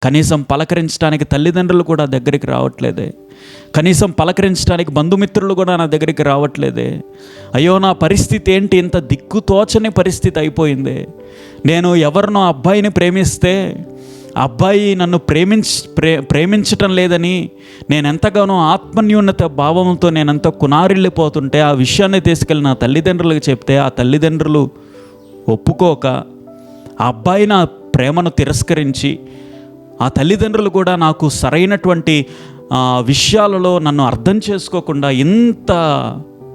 కనీసం పలకరించడానికి తల్లిదండ్రులు కూడా దగ్గరికి రావట్లేదే. కనీసం పలకరించడానికి బంధుమిత్రులు కూడా నా దగ్గరికి రావట్లేదే. అయ్యో, నా పరిస్థితి ఏంటి? ఇంత దిక్కుతోచని పరిస్థితి అయిపోయింది. నేను ఎవరినో అబ్బాయిని ప్రేమిస్తే ఆ అబ్బాయి నన్ను ప్రేమించటం లేదని నేను ఎంతగానో ఆత్మన్యూనత భావంతో నేనంతా కునారిల్లిపోతుంటే ఆ విషయాన్ని తీసుకెళ్ళి నా తల్లిదండ్రులకు చెప్తే ఆ తల్లిదండ్రులు ఒప్పుకోక, ఆ అబ్బాయి నా ప్రేమను తిరస్కరించి, ఆ తల్లిదండ్రులు కూడా నాకు సరైనటువంటి విషయాలలో నన్ను అర్థం చేసుకోకుండా ఇంత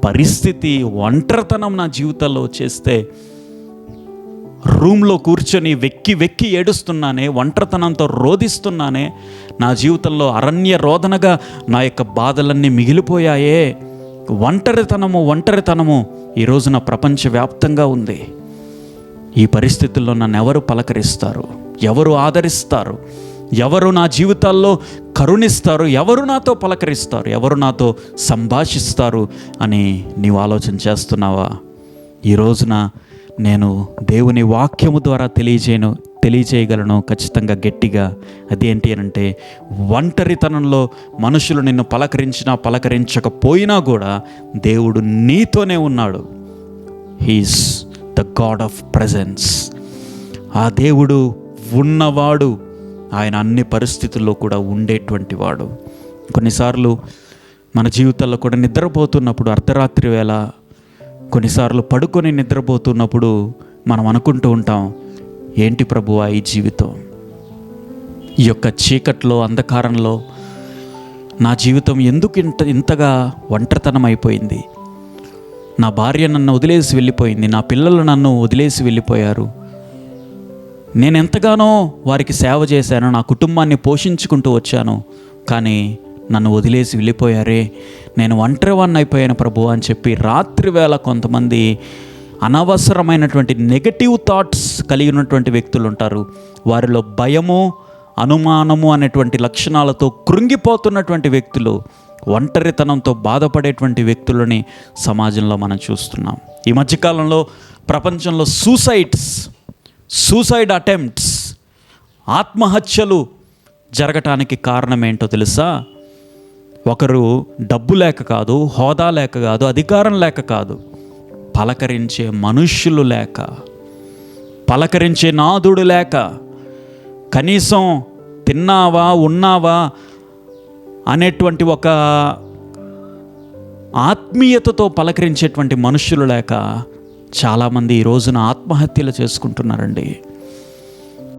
పరిస్థితి, ఒంటరితనం నా జీవితంలో వచ్చేస్తే రూమ్లో కూర్చొని వెక్కి ఏడుస్తున్నానే, ఒంటరితనంతో రోధిస్తున్నానే. నా జీవితంలో అరణ్య రోదనగా నా యొక్క బాధలన్నీ మిగిలిపోయాయే. ఒంటరితనము ఈరోజు నా ప్రపంచవ్యాప్తంగా ఉంది. ఈ పరిస్థితుల్లో నన్ను ఎవరు పలకరిస్తారు? ఎవరు ఆదరిస్తారు? ఎవరు నా జీవితాల్లో కరుణిస్తారు? ఎవరు నాతో పలకరిస్తారు? ఎవరు నాతో సంభాషిస్తారు అని నీవు చేస్తున్నావా? ఈ రోజున నేను దేవుని వాక్యము ద్వారా తెలియజేయగలను ఖచ్చితంగా, గట్టిగా. అదేంటి అనంటే, ఒంటరితనంలో మనుషులు నిన్ను పలకరించకపోయినా కూడా దేవుడు నీతోనే ఉన్నాడు. He is the God of presence. ఆ దేవుడు ఉన్నవాడు. ఆయన అన్ని పరిస్థితుల్లో కూడా ఉండేటువంటి వాడు. కొన్నిసార్లు మన జీవితాల్లో కూడా నిద్రపోతున్నప్పుడు, అర్ధరాత్రి వేళ కొన్నిసార్లు పడుకొని నిద్రపోతున్నప్పుడు మనం అనుకుంటూ ఉంటాం, ఏంటి ప్రభువా ఈ జీవితం? ఈ యొక్క చీకట్లో, అంధకారంలో నా జీవితం ఎందుకు ఇంతగా ఒంటరితనం అయిపోయింది? నా భార్య నన్ను వదిలేసి వెళ్ళిపోయింది, నా పిల్లలు నన్ను వదిలేసి వెళ్ళిపోయారు. నేను ఎంతగానో వారికి సేవ చేశాను, నా కుటుంబాన్ని పోషించుకుంటూ వచ్చాను, కానీ నన్ను వదిలేసి వెళ్ళిపోయారే, నేను ఒంటరివాణ్ణి అయిపోయాను ప్రభు అని చెప్పి రాత్రి వేళ కొంతమంది అనవసరమైనటువంటి నెగటివ్ థాట్స్ కలిగినటువంటి వ్యక్తులు ఉంటారు. వారిలో భయము, అనుమానము అనేటువంటి లక్షణాలతో కృంగిపోతున్నటువంటి వ్యక్తులు, ఒంటరితనంతో బాధపడేటువంటి వ్యక్తులని సమాజంలో మనం చూస్తున్నాం. ఈ మధ్యకాలంలో ప్రపంచంలో సూసైడ్ అటెంప్ట్స్, ఆత్మహత్యలు జరగటానికి కారణం ఏంటో తెలుసా? ఒకరు డబ్బు లేక కాదు, హోదా లేక కాదు, అధికారం లేక కాదు, పలకరించే మనుష్యులు లేక, పలకరించే నాదుడు లేక, కనీసం తిన్నావా, ఉన్నావా అనేటువంటి ఒక ఆత్మీయతతో పలకరించేటువంటి మనుష్యులు లేక చాలామంది ఈ రోజున ఆత్మహత్యలు చేసుకుంటున్నారండి.